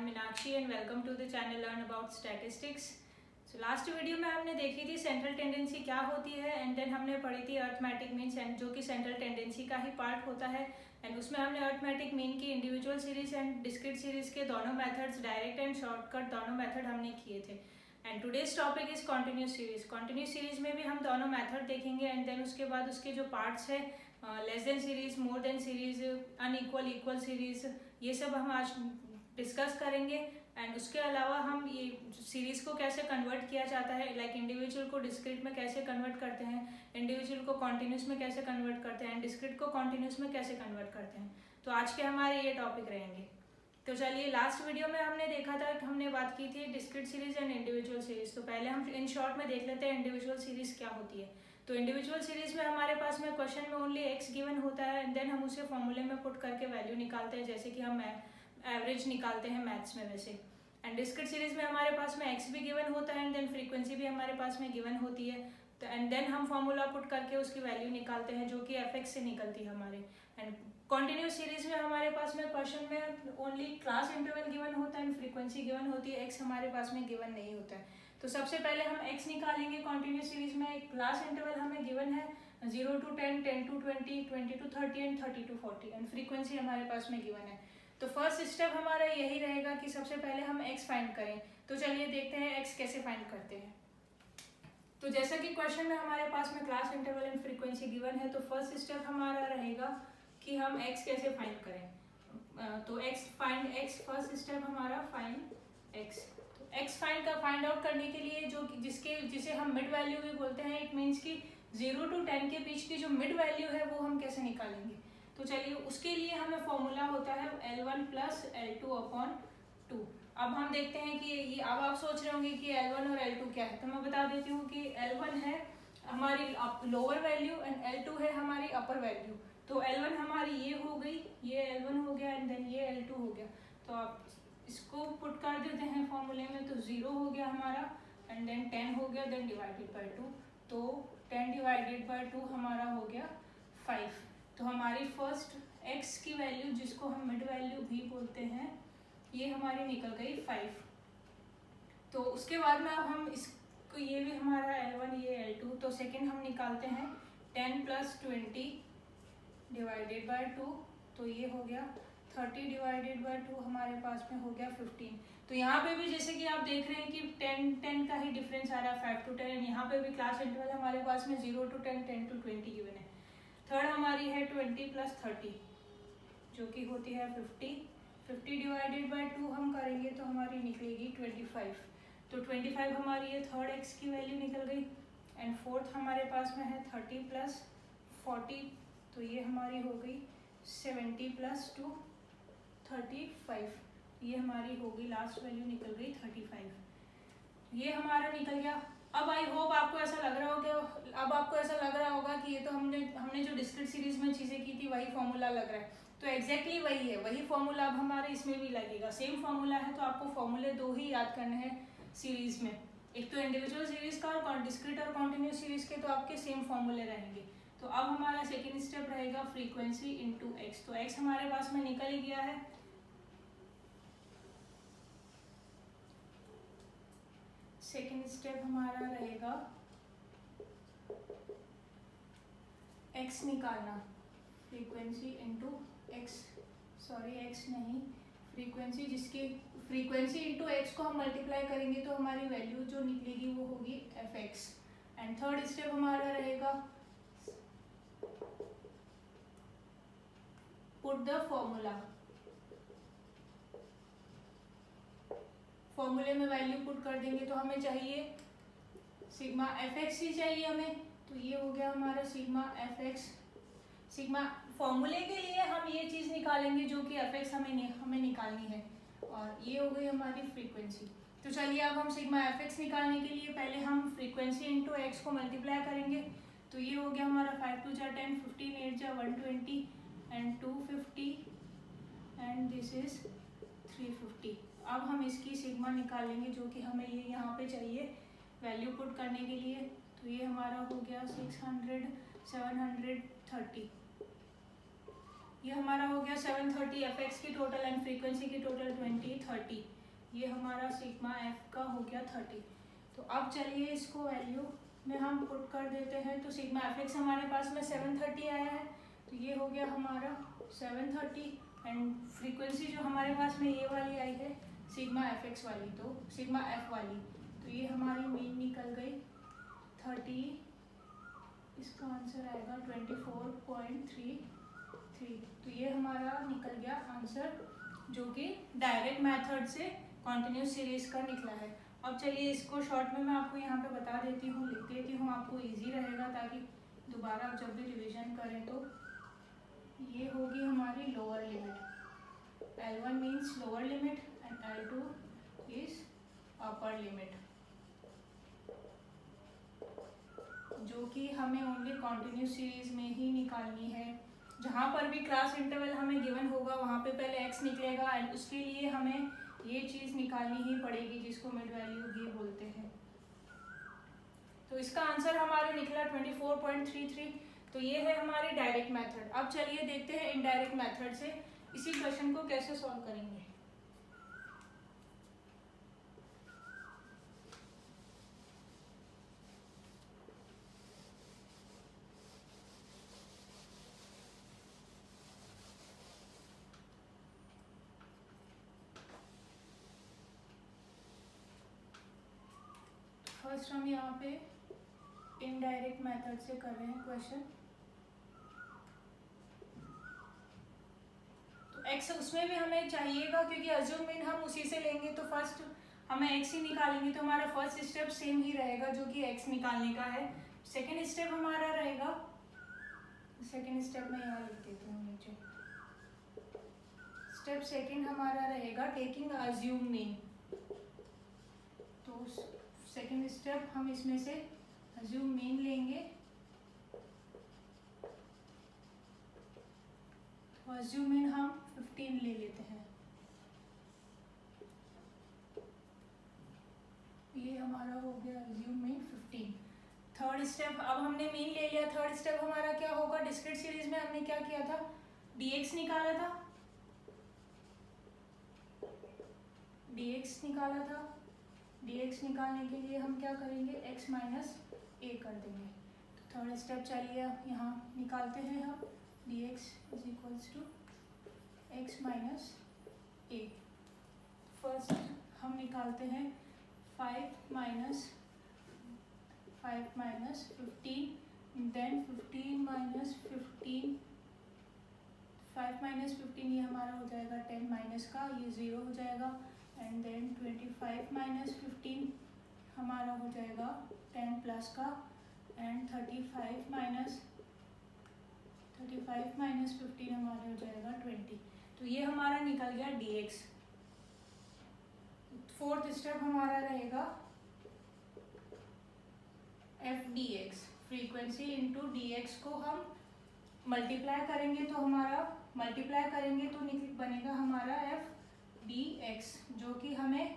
Meenakshi and welcome to the channel learn about statistics. So last video में हमने देखी थी सेंट्रल टेंडेंसी क्या होती है एंड देन हमने पढ़ी थी अर्थमेटिक मीन जो कि सेंट्रल टेंडेंसी का ही पार्ट होता है। एंड उसमें हमने अर्थमेटिक मीन की individual series and discrete series के दोनों मेथड्स, डायरेक्ट एंड शॉर्टकट दोनों मेथड हमने किए थे। And today's topic is continuous series. Continuous series में भी हम दोनों मेथड देखेंगे एंड देन उसके बाद उसके जो पार्ट्स है, less than series, more than series, unequal, equal series, ये सब हम आज डिस्कस करेंगे। एंड उसके अलावा हम ये सीरीज को कैसे कन्वर्ट किया जाता है, लाइक इंडिविजुअल को डिस्क्रीट में कैसे कन्वर्ट करते हैं, इंडिविजुअल को कॉन्टिन्यूस में कैसे कन्वर्ट करते हैं, डिस्क्रीट को कॉन्टिन्यूस में कैसे कन्वर्ट करते हैं। तो आज के हमारे ये टॉपिक रहेंगे। तो चलिए, लास्ट वीडियो में हमने देखा था कि हमने बात की थी discrete series and individual series. तो पहले हम इन शॉर्ट में देख लेते हैं इंडिविजुअल सीरीज क्या होती है। तो इंडिविजुअल सीरीज में हमारे पास में क्वेश्चन में ओनली एक्स गिवन होता है एंड देन हम उसे फॉर्मूले में पुट करके वैल्यू निकालते हैं, जैसे कि हम एवरेज निकालते हैं मैथ्स में वैसे। एंड डिस्क्रीट सीरीज में हमारे पास में एक्स भी गिवन होता है एंड देन फ्रीक्वेंसी भी हमारे पास में गिवन होती है। तो एंड देन हम फॉर्मूला पुट करके उसकी वैल्यू निकालते हैं जो कि एफ एक्स से निकलती है हमारे। एंड कॉन्टिन्यूस सीरीज में हमारे पास में क्वेश्चन में ओनली क्लास इंटरवल गिवन होता है एंड फ्रीक्वेंसी गिवन होती है, एक्स हमारे पास में गिवन नहीं होता है। तो सबसे पहले हम एक्स निकालेंगे। कॉन्टिन्यूस सीरीज में एक क्लास इंटरवल हमें गिवन है 0 to 10, 10 to 20, 20 to 30 and 30 to 40 and frequency हमारे पास में गिवन है। तो फर्स्ट स्टेप हमारा यही रहेगा कि सबसे पहले हम एक्स फाइंड करें। तो चलिए देखते हैं एक्स कैसे फाइंड करते हैं। तो जैसा कि क्वेश्चन में हमारे पास में class interval and frequency given है, तो फर्स्ट स्टेप हमारा रहेगा कि हम एक्स कैसे फाइंड करें। तो एक्स फर्स्ट स्टेप हमारा फाइंड एक्स। तो एक्स फाइंड आउट करने के लिए जिसे हम मिड वैल्यू भी बोलते हैं, इट मीन्स कि 0 to 10 के बीच की जो मिड वैल्यू है वो हम कैसे निकालेंगे। तो चलिए, उसके लिए हमें फॉर्मूला होता है L1 + L2/2। अब हम देखते हैं कि ये, अब आप सोच रहे होंगे कि L1 और L2 क्या है। तो मैं बता देती हूँ कि L1 है हमारी लोअर वैल्यू एंड L2 है हमारी अपर वैल्यू। तो L1 हमारी ये हो गई, ये L1 हो गया एंड देन ये L2 हो गया। तो आप इसको पुट कर देते हैं फॉर्मूले में। तो 0 हो गया हमारा एंड देन 10 हो गया, देन डिवाइडेड बाय 2। तो 10 डिवाइडेड बाय 2 हमारा हो गया 5। तो हमारी फर्स्ट x की वैल्यू, जिसको हम मिड वैल्यू भी बोलते हैं, ये हमारी निकल गई 5। तो उसके बाद में अब हम इसको, ये भी हमारा L1, ये L2। तो सेकेंड हम निकालते हैं 10 + 20 डिवाइडेड बाय 2। तो ये हो गया 30 डिवाइडेड बाय 2, हमारे पास में हो गया 15। तो यहाँ पे भी जैसे कि आप देख रहे हैं कि 10 का ही डिफरेंस आ रहा है, 5 to 10। यहाँ पे भी क्लास इंटरवल हमारे पास में 0 to 10, 10 to 20 गिवन है। थर्ड हमारी है 20 + 30 जो कि होती है 50। 50 डिवाइडेड बाय 2 हम करेंगे तो हमारी निकलेगी 25। तो 25 हमारी ये थर्ड एक्स की वैल्यू निकल गई। एंड फोर्थ हमारे पास में है 30 + 40। तो ये हमारी हो गई 70 + 2 35। ये हमारी होगी लास्ट वैल्यू निकल गई 35। ये हमारा निकल गया। अब आई होप आपको ऐसा लग रहा होगा कि ये तो हमने जो डिस्क्रीट सीरीज में चीज़ें की थी वही फॉर्मूला लग रहा है। तो एग्जैक्टली वही है, वही फॉर्मूला अब हमारे इसमें भी लगेगा। सेम फॉर्मूला है। तो आपको फॉर्मूले 2 ही याद करने हैं सीरीज में, एक तो इंडिविजुअल सीरीज का और डिस्क्रीट और कॉन्टिन्यूस सीरीज के, तो आपके सेम फॉर्मूले रहेंगे। तो अब हमारा सेकेंड स्टेप रहेगा फ्रीक्वेंसी इंटू एक्स। तो एक्स हमारे पास में निकल ही गया है। सेकेंड स्टेप हमारा रहेगा एक्स निकालना, frequency into x, sorry x नहीं, फ्रीक्वेंसी, जिसकी फ्रीक्वेंसी इंटू एक्स को हम मल्टीप्लाई करेंगे तो हमारी वैल्यू जो निकलेगी वो होगी F x. And third step हमारा रहेगा पुट द फॉर्मूला। फॉर्मूले में वैल्यू पुट कर देंगे तो हमें चाहिए सिग्मा एफ एक्स ही चाहिए हमें। तो ये हो गया हमारा सिग्मा एफ एक्स। सिग्मा फॉर्मूले के लिए हम ये चीज़ निकालेंगे जो कि एफ एक्स हमें निकालनी है, और ये हो गई हमारी फ्रीक्वेंसी। तो चलिए, अब हम सिग्मा एफ एक्स निकालने के लिए पहले हम फ्रीक्वेंसी इंटू एक्स को मल्टीप्लाई करेंगे। तो ये हो गया हमारा 5 × 2 = 10, 15 × 8 = 120 एंड 250 एंड दिस इज 350। अब हम इसकी सिग्मा निकालेंगे जो कि हमें ये यहाँ पे चाहिए वैल्यू पुट करने के लिए। तो ये हमारा हो गया 600, 730। ये हमारा हो गया 730 एफ एक्स की टोटल एंड फ्रीक्वेंसी की टोटल 20, 30। ये हमारा सिग्मा एफ का हो गया 30। तो अब चलिए इसको वैल्यू में हम पुट कर देते हैं। तो सिग्मा एफ एक्स हमारे पास में 730 आया है, तो ये हो गया हमारा 730। एंड फ्रीक्वेंसी जो हमारे पास में ये वाली आई है सिग्मा एफ एक्स वाली, तो सिग्मा एफ वाली, तो ये हमारी मीन निकल गई 30, इसका आंसर आएगा 24.33। तो ये हमारा निकल गया आंसर, जो कि डायरेक्ट मेथड से कॉन्टिन्यूस सीरीज का निकला है। अब चलिए इसको शॉर्ट में मैं आपको यहाँ पे बता देती हूँ, लिख देती हूँ, आपको इजी रहेगा ताकि दोबारा जब भी रिवीजन करें तो। ये होगी हमारी lower limit, L1 means lower limit and L2 is upper limit, जो कि हमें ओनली कॉन्टिन्यूस सीरीज में ही निकालनी है। जहाँ पर भी क्लास इंटरवल हमें गिवन होगा वहाँ पे पहले x निकलेगा एंड उसके लिए हमें ये चीज़ निकालनी ही पड़ेगी जिसको मिड वैल्यू भी बोलते हैं। तो इसका आंसर हमारा निकला 24.33। तो ये है हमारी डायरेक्ट मेथड। अब चलिए देखते हैं इनडायरेक्ट मेथड से इसी क्वेश्चन को कैसे सॉल्व करेंगे। फर्स्ट हम यहाँ पे इनडायरेक्ट मेथड से कर रहे हैं क्वेश्चन। तो x उसमें भी हमें चाहिएगा क्योंकि अज्यूम मीन हम उसी से लेंगे, तो फर्स्ट हमें x ही निकालेंगे, तो हमारा फर्स्ट स्टेप सेम ही रहेगा जो कि x निकालने का है। सेकेंड स्टेप हमारा रहेगा, सेकेंड स्टेप में यहाँ लिख देती हूँ नीचे। स्टेप सेकेंड हमारा रहेगा टेकिंग अज्यूम मीन। तो सेकेंड स्टेप हम इसमें से अज्यूम मीन लेंगे। तो अज्यूम मीन हम 15 ले लेते हैं। ये हमारा हो गया अज्यूम मीन 15। थर्ड स्टेप, अब हमने मीन ले लिया, थर्ड स्टेप हमारा क्या होगा, डिस्क्रीट सीरीज में हमने क्या किया था, dx निकाला था, dx निकाला था। dx निकालने के लिए हम क्या करेंगे, x माइनस ए कर देंगे। तो थर्ड स्टेप चलिए यहाँ निकालते हैं हम, dx is equals to x minus a. First हम निकालते हैं 5 माइनस 15, देन 15 माइनस 15, 5 माइनस 15 ये हमारा हो जाएगा 10 माइनस का, ये 0 हो जाएगा। एंड देन 25 माइनस 15 हमारा हो जाएगा 10 प्लस का, एंड 35 माइनस 15 हमारा हो जाएगा 20। तो ये हमारा निकल गया dx। फोर्थ स्टेप हमारा रहेगा F D x, frequency into dx को हम मल्टीप्लाई करेंगे, तो हमारा मल्टीप्लाई करेंगे तो बनेगा हमारा एफ डी एक्स, जो कि हमें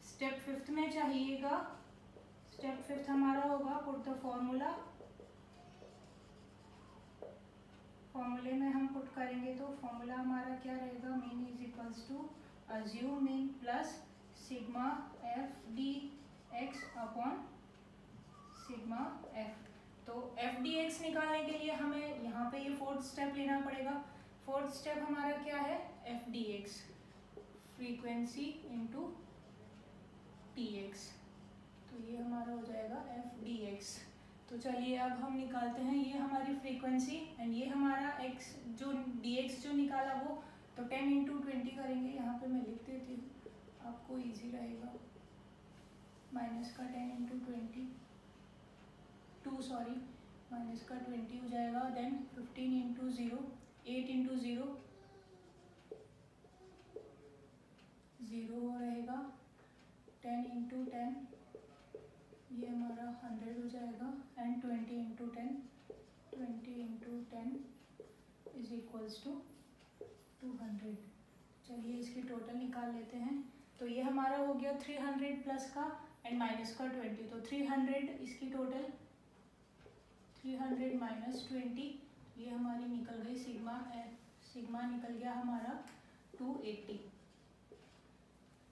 स्टेप फिफ्थ में चाहिएगा। स्टेप फिफ्थ हमारा होगा पुट द फॉर्मूला, फॉर्मूले में हम पुट करेंगे तो फॉर्मूला हमारा क्या रहेगा, mean is equals to assume mean plus sigma F D X upon sigma F. तो एफ डी एक्स निकालने के लिए हमें यहाँ पे ये फोर्थ स्टेप लेना पड़ेगा। फोर्थ स्टेप हमारा क्या है, F D x, frequency into T x, तो ये हमारा हो जाएगा एफ डी एक्स। तो चलिए अब हम निकालते हैं, ये हमारी फ्रीक्वेंसी एंड ये हमारा एक्स जो डी एक्स जो निकाला वो, तो 10 इंटू 20 करेंगे, यहाँ पे मैं लिख देती हूँ आपको इजी रहेगा। माइनस का 10 इंटू 20 माइनस का 20 हो जाएगा। देन 15 इंटू 0, 8 इंटू 0 0 रहेगा। 10 इंटू 10 ये हमारा 100 हो जाएगा। And 20 into 10 is equals to 200। चलिए इसकी टोटल निकाल लेते हैं। तो ये हमारा हो गया 300 प्लस का एंड माइनस का 20, तो 300 इसकी टोटल, 300 माइनस 20 ये हमारी निकल गई सिग्मा निकल गया हमारा 280।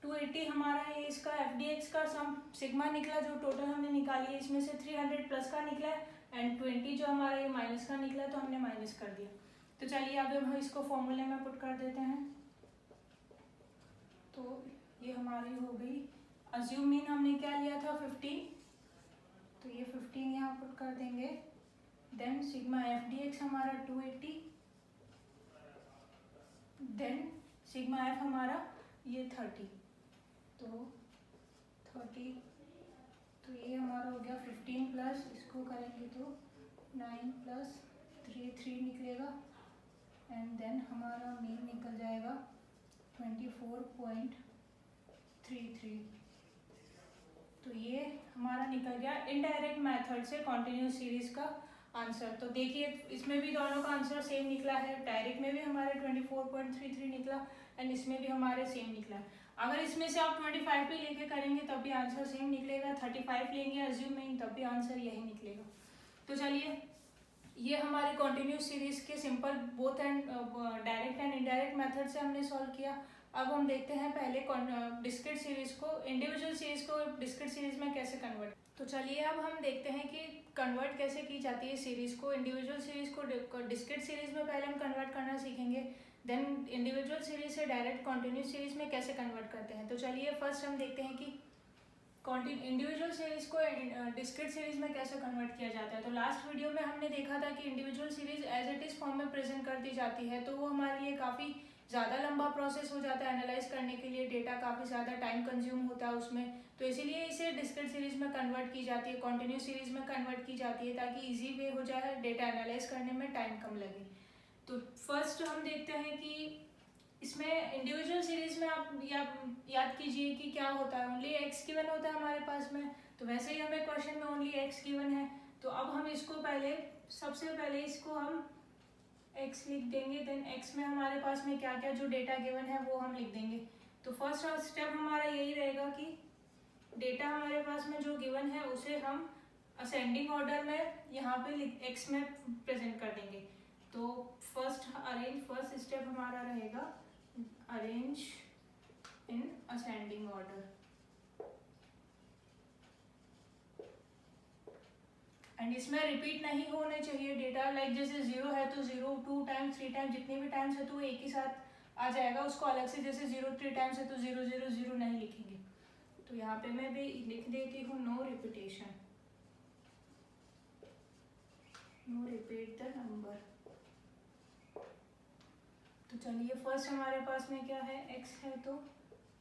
280 हमारा ये इसका FDX का सम सिग्मा निकला, जो टोटल हमने निकाली है इसमें से 300 प्लस का निकला है, एंड 20 जो हमारा ये माइनस का निकला तो हमने माइनस कर दिया। तो चलिए अब हम इसको फॉर्मूले में पुट कर देते हैं। तो ये हमारी हो गई अज्यूम मीन, हमने क्या लिया था 15, तो ये 15 यहाँ पुट कर देंगे। देन सिग्मा FDX हमारा 280, देन सिग्मा F हमारा ये 30, तो 30, तो ये हमारा हो गया 15 प्लस इसको करेंगे तो 9 प्लस 3 निकलेगा, एंड देन हमारा मीन निकल जाएगा 24.33। तो ये हमारा निकल गया इनडायरेक्ट मेथड से कॉन्टिन्यूस सीरीज का आंसर। तो देखिए इसमें भी दोनों का आंसर सेम निकला है, डायरेक्ट में भी हमारे 24.33 निकला एंड इसमें भी हमारे सेम निकला। अगर इसमें से आप 25 भी लेके करेंगे तब भी आंसर सेम निकलेगा, 35 लेंगे अज्यूम में तब भी आंसर यही निकलेगा। तो चलिए ये हमारे कॉन्टिन्यूस सीरीज के simple both and direct and indirect method से हमने सॉल्व किया। अब हम देखते हैं पहले डिस्क्रीट सीरीज को, इंडिविजुअल सीरीज को डिस्क्रीट सीरीज में कैसे कन्वर्ट। तो चलिए अब हम देखते हैं कि कन्वर्ट कैसे की जाती है सीरीज को, इंडिविजुअल सीरीज को डिस्क्रीट सीरीज में पहले हम कन्वर्ट करना सीखेंगे, देन इंडिविजुअल सीरीज से डायरेक्ट कॉन्टिन्यूस सीरीज में कैसे कन्वर्ट करते हैं। तो चलिए फर्स्ट हम देखते हैं कि इंडिविजुअल सीरीज को डिस्क्रीट सीरीज में कैसे कन्वर्ट किया जाता है। तो लास्ट वीडियो में हमने देखा था कि individual series as it is form में प्रेजेंट कर दी जाती है, तो वो हमारे लिए काफ़ी ज़्यादा लंबा प्रोसेस हो जाता है एनालाइज करने के लिए, डेटा काफ़ी ज़्यादा टाइम कंज्यूम होता है उसमें, तो इसीलिए इसे डिस्क्रीट सीरीज में कन्वर्ट की जाती है, कॉन्टिन्यूस सीरीज में कन्वर्ट की जाती है ताकि ईजी वे हो जाए, डेटा एनालाइज करने में टाइम कम लगे। तो फर्स्ट हम देखते हैं कि इसमें इंडिविजुअल सीरीज में आप याद कीजिए कि क्या होता है, ओनली एक्स गिवन होता है हमारे पास में, तो वैसे ही हमें क्वेश्चन में ओनली एक्स गिवन है, तो अब हम इसको सबसे पहले इसको हम x लिख देंगे, देन x में हमारे पास में क्या क्या जो डेटा गिवन है वो हम लिख देंगे। तो फर्स्ट स्टेप हमारा यही रहेगा कि डेटा हमारे पास में जो गिवन है उसे हम असेंडिंग ऑर्डर में यहाँ पे x में प्रेजेंट कर देंगे। तो फर्स्ट स्टेप हमारा रहेगा arrange in ascending order, and इसमें रिपीट नहीं होने चाहिए डेटा, लाइक जैसे 0 है तो 0 2 टाइम्स 3 टाइम्स जितने भी टाइम्स है तो एक ही साथ आ जाएगा, उसको अलग से जैसे 0 3 टाइम्स है तो 0 0 0 नहीं लिखेंगे। तो यहाँ पे मैं भी लिख देती हूँ no repetition, no repeat the number. तो चलिए फर्स्ट हमारे पास में क्या है, x है, तो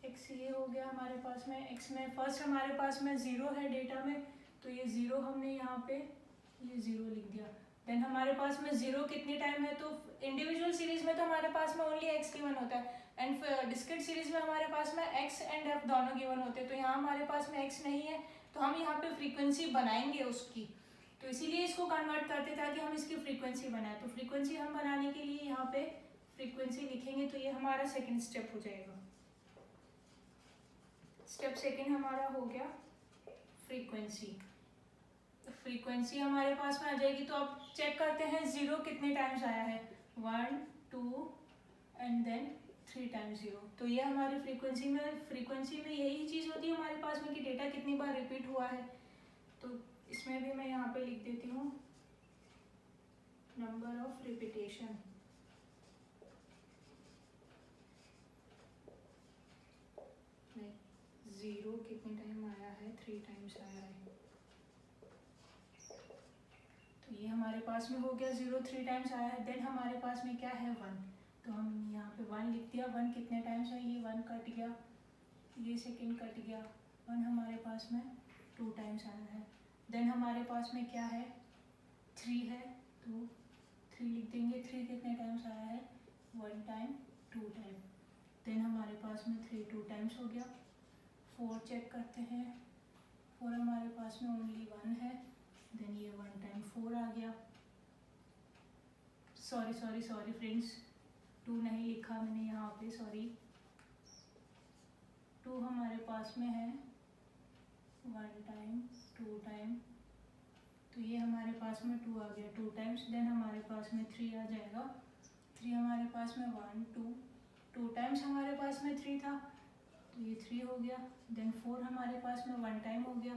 x ये हो गया हमारे पास में, x में फर्स्ट हमारे पास में 0 है डेटा में, तो ये 0 हमने यहाँ पे ये 0 लिख दिया। देन हमारे पास में 0 कितनी टाइम है, तो इंडिविजुअल सीरीज में तो हमारे पास में ओनली x गिवन होता है, एंड डिस्क्रीट सीरीज में हमारे पास में x एंड f दोनों गिवन होते हैं, तो यहाँ हमारे पास में x नहीं है, तो हम यहाँ पे फ्रीक्वेंसी बनाएंगे उसकी, तो इसीलिए इसको कन्वर्ट करते ताकि हम इसकी फ्रीक्वेंसी बनाएं। तो फ्रीक्वेंसी हम बनाने के लिए यहाँ पे फ्रीक्वेंसी लिखेंगे, तो ये हमारा सेकेंड स्टेप हो जाएगा। स्टेप सेकेंड हमारा हो गया फ्रीक्वेंसी। फ्रीक्वेंसी हमारे पास में आ जाएगी, तो अब चेक करते हैं 0 कितने टाइम्स आया है, 1 2 एंड देन 3 टाइम्स 0। तो ये हमारी फ्रीक्वेंसी में यही चीज़ होती है हमारे पास में कि डेटा कितनी बार रिपीट हुआ है। तो इसमें भी मैं यहाँ पे लिख देती हूँ नंबर ऑफ रिपीटेशन, जीरो कितने टाइम आया है, 3 टाइम्स आया है, तो ये हमारे पास में हो गया 0 3 टाइम्स आया है। देन हमारे पास में क्या है 1, तो हम यहाँ पे 1 लिख दिया, 1 कितने टाइम्स है, ये 1 कट गया, ये सेकंड कट गया, 1 हमारे पास में 2 टाइम्स आया है। देन हमारे पास में क्या है 3 है, तो 3 लिख देंगे, 3 कितने टाइम्स आया है, 1 टाइम 2 टाइम। देन हमारे पास में 3 2 टाइम्स हो गया। 4 चेक करते हैं, 4 हमारे पास में ओनली 1 है, देन ये 1 टाइम 4 आ गया। सॉरी फ्रेंड्स, 2 नहीं लिखा मैंने यहाँ पे, सॉरी। 2 हमारे पास में है 1 टाइम 2 टाइम, तो ये हमारे पास में 2 आ गया 2 टाइम्स। देन हमारे पास में 3 आ जाएगा, 3 हमारे पास में 1 2 टाइम्स हमारे पास में 3 था, तो ये 3 हो गया, देन 4 हमारे पास में 1 टाइम हो गया,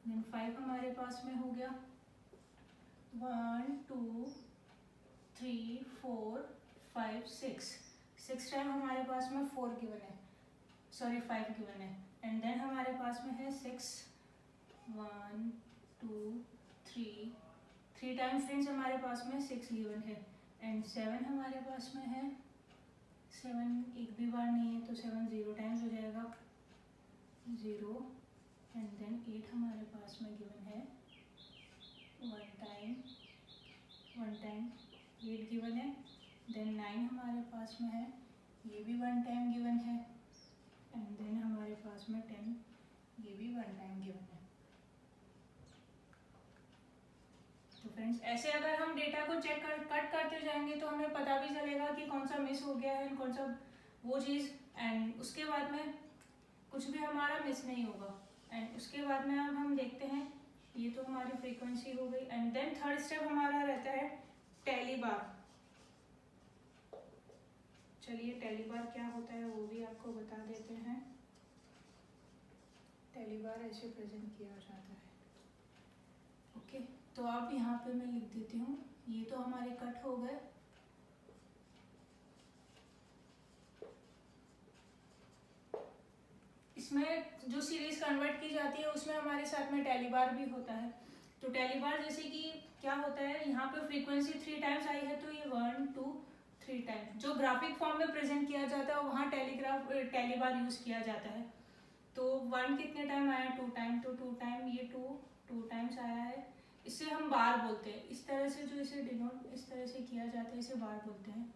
देन 5 हमारे पास में हो गया, 1 2 3 4 5 6 टाइम हमारे पास में 4 गिवन है, सॉरी 5 गिवन है, एंड देन हमारे पास में है 6 1 2 3 टाइम फ्रेंड्स हमारे पास में 6 गिवन है, एंड 7 हमारे पास में है, 7 एक भी बार नहीं है तो 7 0 टाइम्स हो जाएगा, 0, एंड देन 8 हमारे पास में गिवन है, 1 टाइम 8 गिवन है, देन 9 हमारे पास में है, ये भी 1 टाइम गिवन है, एंड देन हमारे पास में 10, ये भी 1 टाइम गिवन है। तो फ्रेंड्स ऐसे अगर हम डेटा को कट करते जाएंगे तो हमें पता भी चलेगा कि कौन सा मिस हो गया है, कौन सा वो चीज़, एंड उसके बाद में कुछ भी हमारा मिस नहीं होगा। एंड उसके बाद में अब हम देखते हैं, ये तो हमारी फ्रीक्वेंसी हो गई, एंड देन थर्ड स्टेप हमारा रहता है टैली बार। चलिए टैली बार क्या होता है वो भी आपको बता देते हैं। टैली बार ऐसे प्रेजेंट किया जाता है, ओके। तो आप यहाँ पे मैं लिख देती हूँ, ये तो हमारे कट हो गए, इसमें जो सीरीज कन्वर्ट की जाती है उसमें हमारे साथ में टैली बार भी होता है। तो टैली बार जैसे कि क्या होता है, यहाँ पे फ्रीक्वेंसी 3 टाइम्स आई है तो ये 1 2 3 टाइम जो ग्राफिक फॉर्म में प्रेजेंट किया जाता है वहाँ टैली बार यूज किया जाता है। तो 1 कितने टाइम आया, 2 टाइम, तो 2 टाइम ये 2 टाइम्स आया है, इससे हम बार बोलते हैं। इस तरह से जो इसे डिनोट इस तरह से किया जाता है इसे बार बोलते हैं।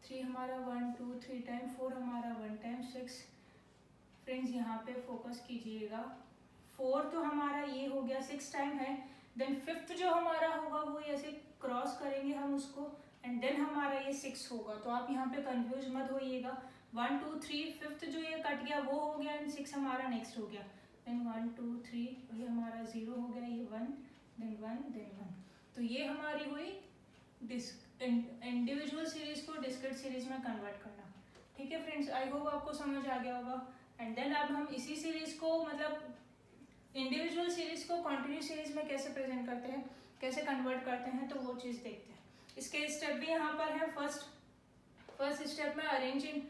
3 हमारा 1 2 3 टाइम, 4 हमारा 1 टाइम, 6 फ्रेंड्स यहाँ पे फोकस कीजिएगा, 4 तो हमारा ये हो गया 6 टाइम है, देन 5th जो हमारा होगा वो ऐसे क्रॉस करेंगे हम उसको, एंड देन हमारा ये 6 होगा। तो आप यहाँ पे कंफ्यूज मत होइएगा, 1 2 3 5th जो ये कट गया वो हो गया, एंड 6 हमारा नेक्स्ट हो गया, देन 1 2 3 ये हमारा 0 हो गया, ये 1 देन 1 देन 1। तो ये हमारी हुई इंडिविजुअल सीरीज को डिस्क्रीट सीरीज में कन्वर्ट करना। ठीक है फ्रेंड्स, आई होप आपको समझ आ गया होगा। एंड देन अब हम इसी सीरीज को मतलब इंडिविजुअल सीरीज को कॉन्टिन्यूस सीरीज में कैसे प्रेजेंट करते हैं, कैसे कन्वर्ट करते हैं, तो वो चीज़ देखते हैं। इसके स्टेप भी यहाँ पर है। फर्स्ट स्टेप में अरेंजिंग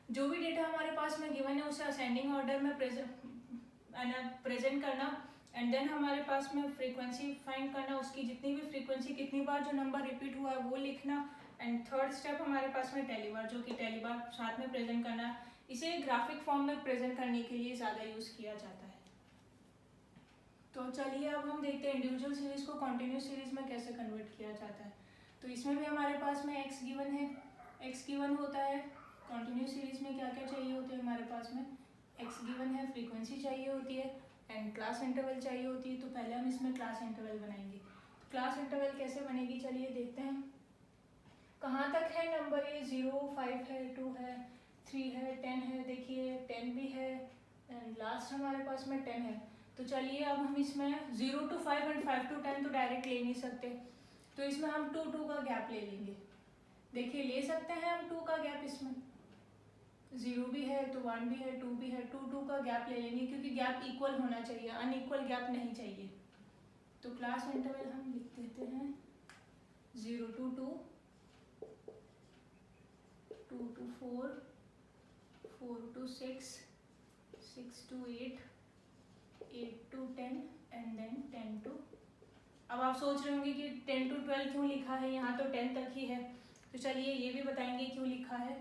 जो भी डेटा हमारे पास में गिवन है उसे असेंडिंग ऑर्डर में प्रेजेंट करना, एंड देन हमारे पास में फ्रीक्वेंसी फाइंड करना, उसकी जितनी भी फ्रीक्वेंसी कितनी बार जो नंबर रिपीट हुआ है वो लिखना, एंड थर्ड स्टेप हमारे पास में टैली बार, जो कि टैली बार साथ में प्रेजेंट करना। इसे ग्राफिक फॉर्म में प्रेजेंट करने के लिए ज़्यादा यूज़ किया जाता है। तो चलिए अब हम देखते हैं इंडिविजुअल सीरीज को कॉन्टिन्यूस सीरीज में कैसे कन्वर्ट किया जाता है। तो इसमें भी हमारे पास में एक्स गिवन है, एक्स गिवन होता है। कॉन्टिन्यूस सीरीज में क्या क्या चाहिए होते हैं हमारे पास में, एक्स गिवन है, फ्रीक्वेंसी चाहिए होती है, एंड क्लास इंटरवल चाहिए होती है। तो पहले हम इसमें क्लास इंटरवल बनाएंगे। क्लास इंटरवल कैसे बनेगी चलिए देखते हैं। कहाँ तक है नंबर, ये 0 5 है, 2 है, 3 है, 10 है, देखिए 10 भी है, एंड लास्ट हमारे पास में 10 है। तो चलिए अब हम इसमें 0 to 5 एंड 5 to 10 तो डायरेक्ट ले नहीं सकते, तो इसमें हम 2 2 का गैप ले लेंगे। देखिए ले सकते हैं हम 2 का गैप, इसमें 0 भी है तो 1 भी है, 2 भी है, 2 2 का गैप ले लेंगे क्योंकि गैप इक्वल होना चाहिए, अनइक्वल गैप नहीं चाहिए। तो क्लास इंटरवल हम लिख देते हैं 0 to 2, 2 to 4, 4 to 6, 6 to 8, 8 to 10 and then 10 to। अब आप सोच रहे होंगे कि 10 to 12 क्यों लिखा है, यहाँ तो 10 तक ही है। तो चलिए ये भी बताएंगे क्यों लिखा है।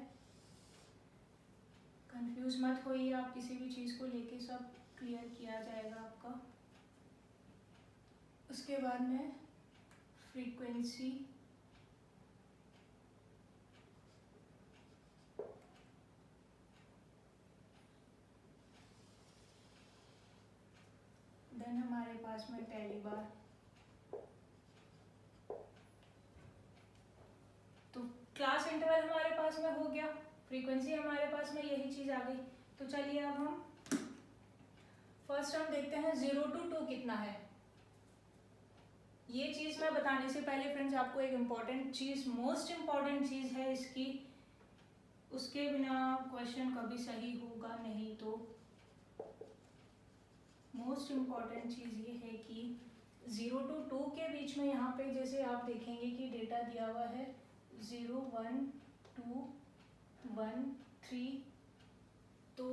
कंफ्यूज मत होइए आप, किसी भी चीज़ को लेके सब क्लियर किया जाएगा आपका। उसके बाद में फ्रीक्वेंसी, देन हमारे पास में टैली बार। तो क्लास इंटरवल हमारे पास में हो गया, फ्रीक्वेंसी हमारे पास में यही चीज़ आ गई। तो चलिए अब हम फर्स्ट हम देखते हैं 0 to 2 कितना है। ये चीज़ मैं बताने से पहले फ्रेंड्स आपको एक इम्पॉर्टेंट चीज़, मोस्ट इम्पॉर्टेंट चीज़ है इसकी, उसके बिना क्वेश्चन कभी सही होगा नहीं। तो मोस्ट इम्पॉर्टेंट चीज़ ये है कि 0 to 2 के बीच में यहाँ पे जैसे आप देखेंगे कि डेटा दिया हुआ है 0 1 2 1 3, तो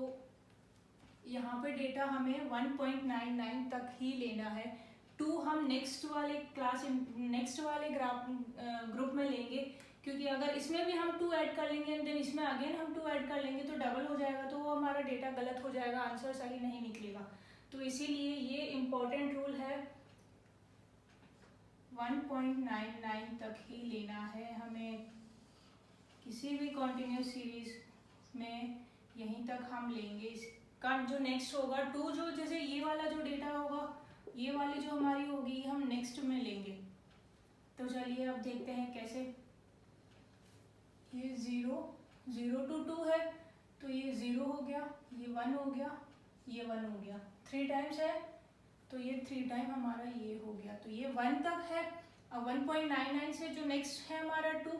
यहाँ पे डेटा हमें 1.99 तक ही लेना है। 2 हम नेक्स्ट वाले ग्रुप में लेंगे, क्योंकि अगर इसमें भी हम 2 ऐड कर लेंगे एंड देन इसमें अगेन हम 2 ऐड कर लेंगे तो डबल हो जाएगा, तो वो हमारा डेटा गलत हो जाएगा, आंसर सही नहीं निकलेगा। तो इसीलिए ये इम्पोर्टेंट रूल है, 1.99 तक ही लेना है हमें किसी भी कॉन्टिन्यूस सीरीज में, यहीं तक हम लेंगे। इसका जो नेक्स्ट होगा 2, जो जैसे ये वाला जो डेटा होगा, ये वाली जो हमारी होगी हम नेक्स्ट में लेंगे। तो चलिए अब देखते हैं कैसे। ये 0 to 2 है, तो ये 0 हो गया, ये 1 हो गया, ये 1 हो गया, 3 टाइम्स है तो ये 3 टाइम हमारा ये हो गया, तो ये 1 तक है। अब 1.99 से जो नेक्स्ट है हमारा 2,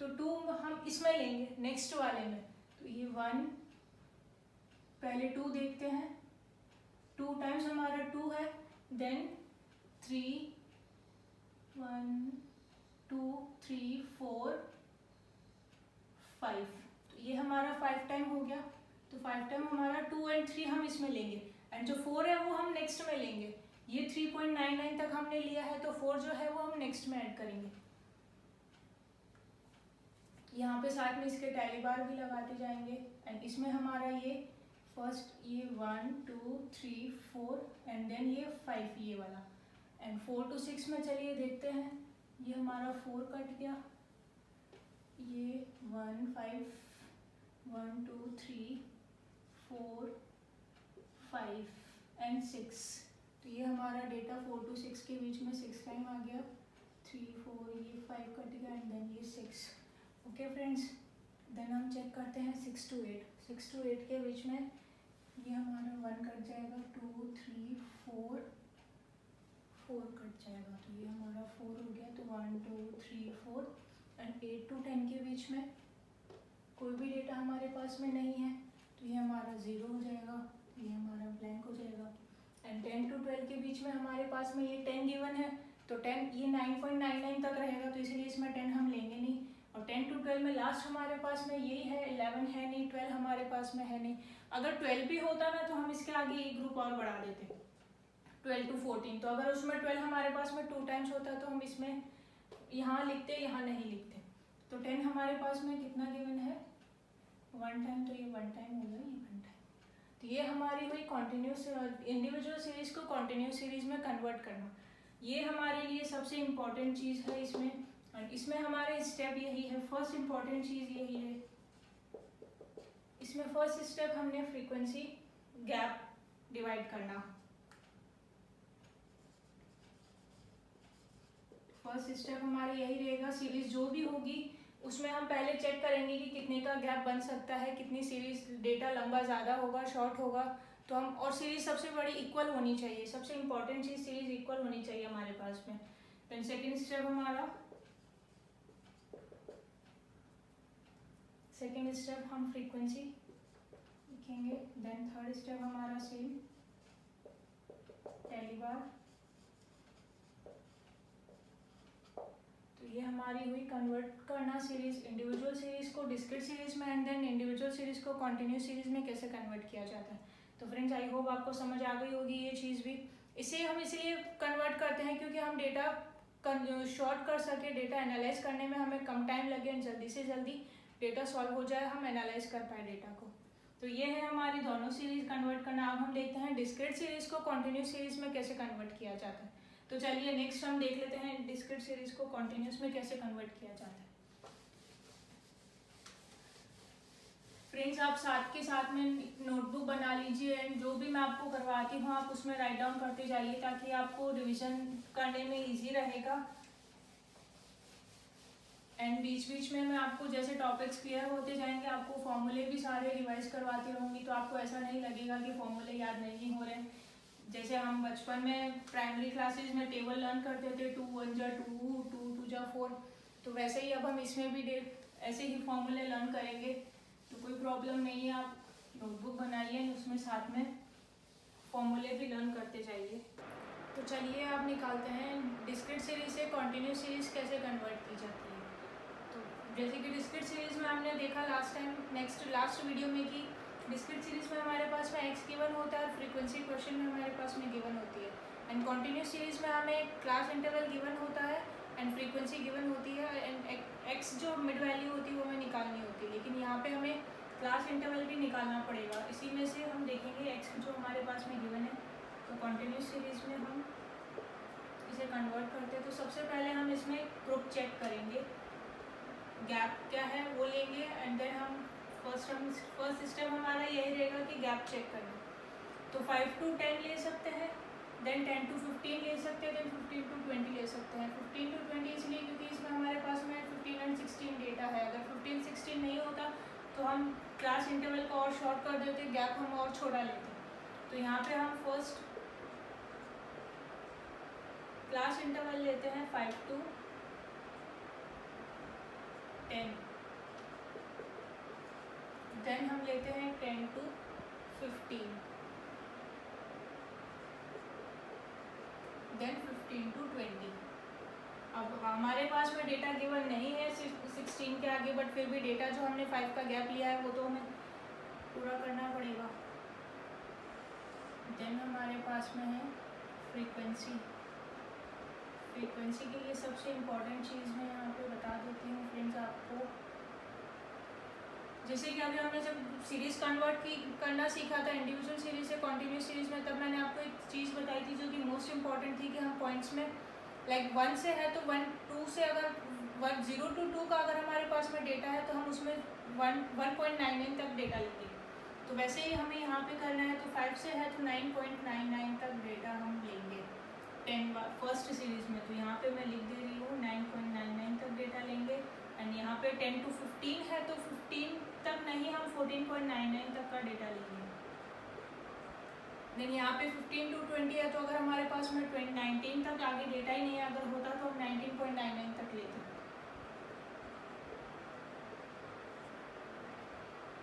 तो 2 हम इसमें लेंगे नेक्स्ट वाले में, तो ये 1, पहले 2 देखते हैं, 2 टाइम्स हमारा 2 है, देन 3 1 2 3 4 5, तो ये हमारा 5 टाइम हो गया। तो 5 टाइम हमारा 2 और 3 हम इसमें लेंगे एंड जो 4 है वो हम नेक्स्ट में लेंगे। ये 3.99 तक हमने लिया है, तो 4 जो है वो हम नेक्स्ट में ऐड करेंगे। यहाँ पे साथ में इसके टैली बार भी लगाते जाएंगे एंड इसमें हमारा ये फर्स्ट ये 1 2 3 4 एंड देन ये 5 ये वाला, एंड 4 to 6 में चलिए देखते हैं। ये हमारा 4 कट गया, ये 1 5 1 2 3 4 5 एंड 6, तो ये हमारा डेटा 4 to 6 के बीच में 6 टाइम आ गया, 3 4 ये 5 कट गया एंड देन ये 6। ओके फ्रेंड्स, देन हम चेक करते हैं 6 to 8 के बीच में ये हमारा 1 कट जाएगा, 2 3 4 कट जाएगा, तो ये हमारा 4 हो गया, तो 1 2 3 4 एंड 8 to 10 के बीच में कोई भी डेटा हमारे पास में नहीं है, तो ये हमारा 0 हो जाएगा, ये हमारा ब्लैंक हो जाएगा। एंड 10 to 12 के बीच में हमारे पास में ये 10 गिवन है, तो 10 ये 9.99 तक रहेगा, तो इसलिए इसमें 10 हम लेंगे नहीं। और 10 to 12 में लास्ट हमारे पास में यही है, 11 है नहीं, 12 हमारे पास में है नहीं। अगर 12 भी होता ना तो हम इसके आगे एक ग्रुप और बढ़ा देते, 12 to 14, तो अगर उसमें 12 हमारे पास में 2 टाइम्स होता तो हम इसमें यहाँ लिखते, यहाँ नहीं लिखते। तो 10 हमारे पास में कितना गिवन है, 1 टाइम, तो ये 1 टाइम हो गया, ये 1 टाइम। तो ये हमारी हुई कॉन्टिन्यूस इंडिविजुअल सीरीज को कॉन्टिन्यूस सीरीज में कन्वर्ट करना, ये हमारे लिए सबसे इम्पॉर्टेंट चीज़ है इसमें। और इसमें हमारे स्टेप यही है, फर्स्ट इम्पॉर्टेंट चीज़ यही है। इसमें फर्स्ट स्टेप हमने फ्रीक्वेंसी गैप डिवाइड करना। फर्स्ट स्टेप हमारा यही रहेगा, सीरीज जो भी होगी उसमें हम पहले चेक करेंगे कि कितने का गैप बन सकता है, कितनी सीरीज डेटा लंबा ज़्यादा होगा शॉर्ट होगा, तो हम, और सीरीज सबसे बड़ी इक्वल होनी चाहिए, सबसे इम्पॉर्टेंट चीज़ सीरीज इक्वल होनी चाहिए हमारे पास में। देन सेकेंड स्टेप हमारा, सेकेंड स्टेप हम फ्रीक्वेंसी लिखेंगे। देन थर्ड स्टेप हमारा सेम टैली बार। तो ये हमारी हुई कन्वर्ट करना सीरीज, इंडिविजुअल सीरीज को डिस्क्रीट सीरीज में एंड देन इंडिविजुअल सीरीज को कॉन्टिन्यूस सीरीज में कैसे कन्वर्ट किया जाता है। तो फ्रेंड्स आई होप आपको समझ आ गई होगी ये चीज़ भी। इसे हम इसलिए कन्वर्ट करते हैं क्योंकि हम डेटा शॉर्ट कर सके, डेटा एनालाइज करने में हमें कम टाइम लगे, जल्दी से जल्दी डेटा सॉल्व हो जाए, हम एनालाइज कर पाए डेटा को। तो ये है हमारी दोनों सीरीज कन्वर्ट करना। अब हम देखते हैं डिस्क्रीट सीरीज को कॉन्टिन्यूस सीरीज में कैसे कन्वर्ट किया जाता है। तो चलिए नेक्स्ट हम देख लेते हैं डिस्क्रीट सीरीज को कॉन्टिन्यूस में कैसे कन्वर्ट किया जाता है। फ्रेंड्स आप साथ के साथ में नोटबुक बना लीजिए एंड जो भी मैं आपको करवाती हूँ आप उसमें राइट डाउन करते जाइए ताकि आपको रिवीजन करने में इजी रहेगा। एंड बीच बीच में मैं आपको जैसे टॉपिक्स क्लियर होते जाएंगे आपको फॉर्मूले भी सारे रिवाइज करवाती रहूँगी, तो आपको ऐसा नहीं लगेगा कि फॉर्मूले याद नहीं हो रहे। जैसे हम बचपन में प्राइमरी क्लासेज में टेबल लर्न करते थे 2 1 जा 2 2 2 जा 4, तो वैसे ही अब हम इसमें भी ऐसे ही फॉर्मूले लर्न करेंगे तो कोई प्रॉब्लम नहीं है, आप नोटबुक बनाइए, उसमें साथ में फॉर्मूले भी लर्न करते जाइए। तो चलिए आप निकालते हैं डिस्क्रीट सीरीज से कॉन्टिन्यूस सीरीज कैसे कन्वर्ट की जाती है। तो जैसे कि डिस्क्रीट सीरीज में हमने देखा लास्ट वीडियो में कि डिस्क्रीट सीरीज में हमारे पास में एक्स गिवन होता है और फ्रीक्वेंसी क्वेश्चन में हमारे पास में गिवन होती है। एंड कॉन्टिन्यूस सीरीज में हमें एक क्लास इंटरवल गिवन होता है एंड फ्रीक्वेंसी गिवन होती है एंड एक्स जो मिड वैल्यू होती है वो हमें निकालनी होती है। लेकिन यहाँ पे हमें क्लास इंटरवल भी निकालना पड़ेगा। इसी में से हम देखेंगे एक्स जो हमारे पास में गिवन है। तो कॉन्टिन्यूस सीरीज में हम इसे कन्वर्ट करते हैं। तो सबसे पहले हम इसमें ग्रुप चेक करेंगे, गैप क्या है वो लेंगे एंड देन हम फर्स्ट स्टेप हमारा यही रहेगा कि गैप चेक करना। तो 5 to 10 ले सकते हैं, देन 10 to 15 ले सकते हैं, देन 15 to 20 ले सकते हैं। 15 to 20 इसलिए क्योंकि इसमें हमारे पास में 15 and 16 डेटा है। अगर 15 16 नहीं होता तो हम क्लास इंटरवल को और शॉर्ट कर देते, गैप हम और छोटा लेते। तो यहाँ पे हम फर्स्ट क्लास इंटरवल लेते हैं 5 to 10, देन हम लेते हैं 10 to 15, देन 15 to 20। अब हमारे पास में डेटा गिवन नहीं है 16 के आगे, बट फिर भी डेटा जो हमने 5 का गैप लिया है वो तो हमें पूरा करना पड़ेगा। देन हमारे पास में है फ्रीक्वेंसी। फ्रीक्वेंसी के लिए सबसे इम्पोर्टेंट चीज़ मैं यहाँ पे बता देती हूँ फ्रेंड्स आपको। जैसे कि अभी हमने जब सीरीज़ कन्वर्ट करना सीखा था इंडिविजुअल सीरीज से कॉन्टिन्यूस सीरीज में, तब मैंने आपको एक चीज़ बताई थी जो कि मोस्ट इम्पॉर्टेंट थी कि हम पॉइंट्स में लाइक 1 से है तो 1 2 से अगर 0 to 2 का अगर हमारे पास में डेटा है तो हम उसमें 1.99 तक डेटा लेंगे। तो वैसे ही हमें यहाँ पे करना है। तो 5 से है तो 9.99 तक डेटा हम लेंगे 10 फर्स्ट सीरीज में। तो यहाँ पे मैं लिख दे रही हूँ 9.99 तक डेटा लेंगे। एंड यहाँ पे 10 to 15 है तो 15 तक नहीं, हम 14.99 तक का डेटा लेंगे। देन यहाँ पे 15 to 20 है तो अगर हमारे पास में 19 तक आगे डेटा ही नहीं अगर होता तो हम 19.99 तक लेते।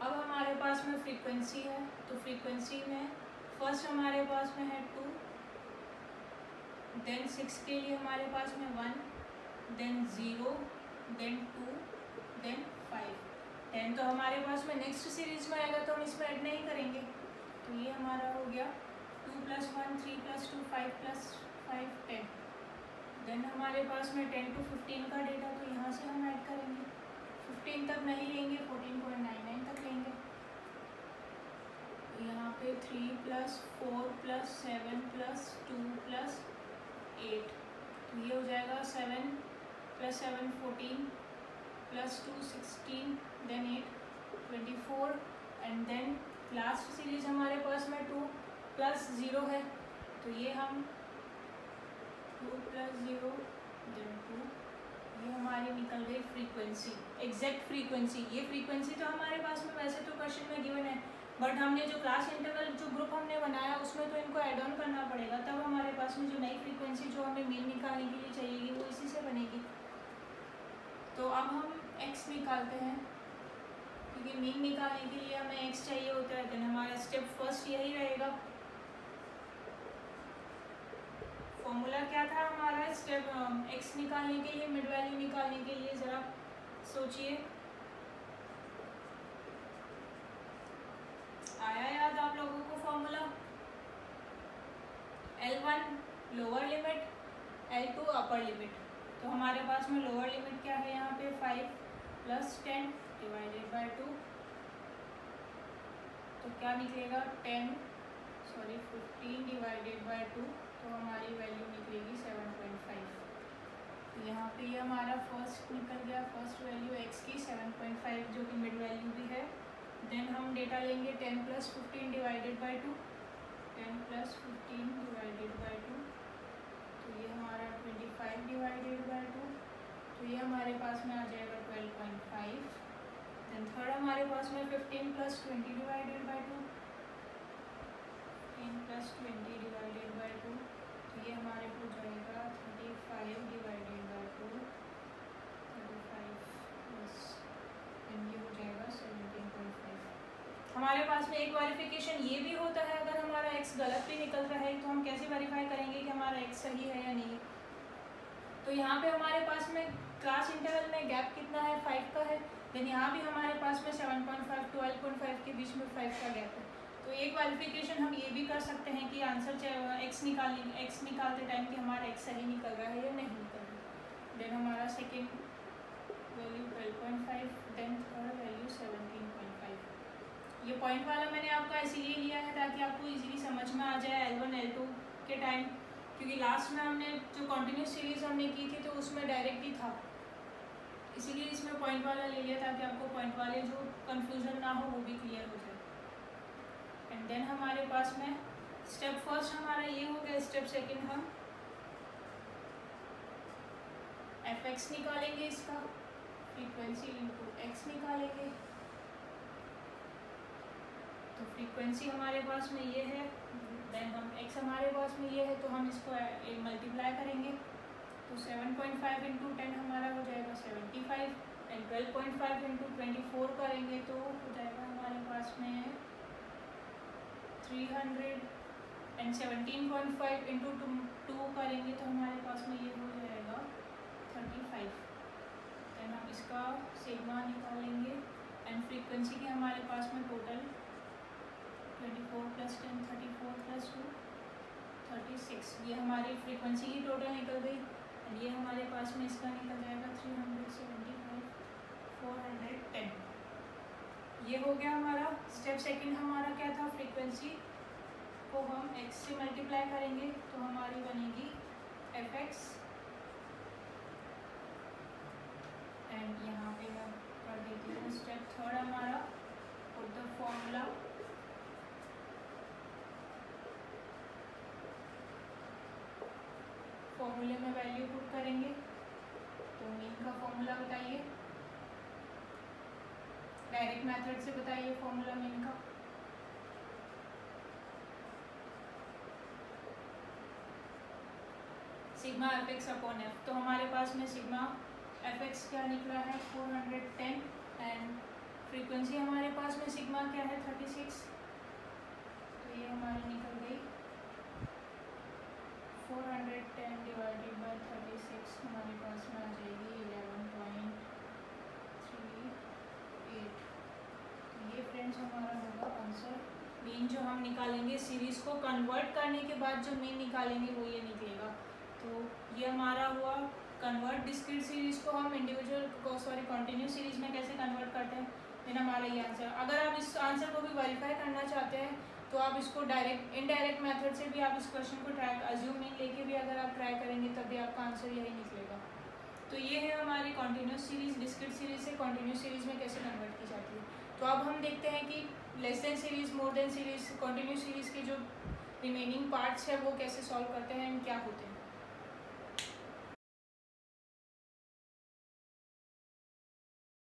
अब हमारे पास में फ्रीक्वेंसी है। तो फ्रीक्वेंसी में फर्स्ट हमारे पास में है 2, देन 6 के लिए हमारे पास में 1, देन 0, देन 2, देन 5, 10 तो हमारे पास में नेक्स्ट सीरीज में आएगा तो हम इसमें ऐड नहीं करेंगे। तो ये हमारा हो गया 2 + 1 3 + 2 5 + 5 10। देन हमारे पास में 10 to 15 का डेटा तो यहाँ से हम ऐड करेंगे। 15 तक नहीं लेंगे, 14.99 तक लेंगे। यहाँ पे 3 + 4 + 7 + 2 + 8 तो ये हो जाएगा 7 + 7 14 + 2 16, then 8 24 and then last series हमारे पास में 2 + 0 है। तो ये हम 2 + 0 देन 2, ये हमारी निकल गई फ्रीक्वेंसी, एग्जैक्ट फ्रीक्वेंसी। ये फ्रीक्वेंसी तो हमारे पास में वैसे तो क्वेश्चन में गिवन है, बट हमने जो क्लास इंटरवल जो ग्रुप हमने बनाया उसमें तो इनको ऐड ऑन करना पड़ेगा, तब हमारे पास में जो नई फ्रीक्वेंसी जो हमें मीन निकालने के लिए चाहिएगी वो इसी से बनेगी। तो अब हम x निकालते हैं क्योंकि मीन निकालने के लिए हमें x चाहिए होता है। देन हमारा स्टेप फर्स्ट यही रहेगा। फॉर्मूला क्या था हमारा स्टेप x निकालने के लिए, मिड वैल्यू निकालने के लिए, ज़रा सोचिए, आया याद आप लोगों को formula? L1 lower limit, L2 upper limit. तो हमारे पास में लोअर लिमिट क्या है यहाँ पे 5 + 10 / 2, तो क्या निकलेगा 15 / 2, तो हमारी वैल्यू निकलेगी 7.5। तो यहाँ पे ये हमारा फर्स्ट निकल गया, फर्स्ट वैल्यू x की 7.5 जो कि मिड वैल्यू भी है। देन हम डेटा लेंगे 10 + 15 / 2, 10 + 15 / 2, तो ये हमारा 25 / 2, तो ये हमारे पास में आ जाएगा 12.5। देन थर्ड हमारे पास में 15 + 20 / 2, 10 + 20 / 2, तो ये हमारे हो जाएगा 35 / 2, 35 प्लस ये हो जाएगा 17.5। हमारे पास में एक वेरिफिकेशन ये भी होता है, अगर हमारा x गलत भी निकल रहा है तो हम कैसे वेरीफाई करेंगे कि हमारा x सही है या नहीं। तो यहाँ पे हमारे पास में क्लास इंटरवल में गैप कितना है, 5 का है। देन यहाँ भी हमारे पास में 7.5 12.5 के बीच में 5 का गैप है। तो एक वेरिफिकेशन हम ये भी कर सकते हैं कि आंसर x निकालते टाइम कि हमारा x सही निकल रहा है या नहीं निकल रहा है। देन हमारा second value 12.5, then third value 17.5। ये पॉइंट वाला मैंने आपका इसीलिए लिया है ताकि आपको इजीली समझ में आ जाए L1 L2 के टाइम, क्योंकि लास्ट में हमने जो कंटिन्यूस सीरीज हमने की थी तो उसमें डायरेक्ट ही था, इसीलिए इसमें पॉइंट वाला ले लिया ताकि आपको पॉइंट वाले जो कंफ्यूजन ना हो वो भी क्लियर हो जाए। एंड देन हमारे पास में स्टेप फर्स्ट हमारा ये हो गया। स्टेप सेकंड हम fx निकालेंगे, इसका फ्रीक्वेंसी इनटू x निकालेंगे। तो फ्रीक्वेंसी हमारे पास में ये है, देन हम x हमारे पास में ये है, तो हम इसको मल्टीप्लाई करेंगे। तो 7.5 इंटू 10 हमारा हो जाएगा 75, एंड 12.5 इंटू 24 करेंगे तो हो जाएगा हमारे पास में 300, एंड 17.5 इंटू 2 करेंगे तो हमारे पास में ये हो जाएगा 35। देन हम इसका सिग्मा निकालेंगे, एंड फ्रीक्वेंसी के हमारे पास में टोटल 24 + 10 34 + 2 36, ये हमारी फ्रीक्वेंसी की टोटल निकल गई। एंड ये हमारे पास में इसका निकल जाएगा 375 410। ये हो गया हमारा स्टेप सेकंड। हमारा क्या था, फ्रीक्वेंसी को हम x से मल्टीप्लाई करेंगे तो हमारी बनेगी fx। एंड यहाँ पे मैं कर देती हूँ स्टेप थर्ड हमारा, पुट द फॉर्मूला। फॉर्मूले में वैल्यू पुट करेंगे, तो मीन का फॉर्मूला बताइए, डायरेक्ट मेथड से बताइए फॉर्मूला मीन का। Sigma fx upon f। तो हमारे पास में सिग्मा fx क्या निकला है 410, एंड फ्रीक्वेंसी हमारे पास में सिग्मा क्या है 36। तो ये हमारी निकल गई 410 डिवाइडेड बाय 36, हमारे पास में आ जाएगी 11.38। तो ये फ्रेंड्स हमारा होगा आंसर। मीन जो हम निकालेंगे सीरीज़ को कन्वर्ट करने के बाद जो मीन निकालेंगे वो ये निकलेगा। तो ये हमारा हुआ कन्वर्ट डिस्क्रीट सीरीज़ को हम कंटिन्यूस सीरीज़ में कैसे कन्वर्ट करते हैं। देन हमारा ये आंसर। अगर आप इस आंसर को भी वेरीफाई करना चाहते हैं तो आप इसको डायरेक्ट इनडायरेक्ट मेथड से भी आप इस क्वेश्चन को ट्राई अज्यूम मीन लेके भी अगर आप ट्राई करेंगे तब भी आपका आंसर यही निकलेगा। तो ये है हमारी कंटिन्यूस सीरीज़ डिस्क्रीट सीरीज़ से कंटिन्यूस सीरीज़ में कैसे कन्वर्ट की जाती है। तो अब हम देखते हैं कि less than series, more than series, continuous series के जो रिमेनिंग पार्ट्स है वो कैसे सॉल्व करते हैं एंड क्या होते हैं।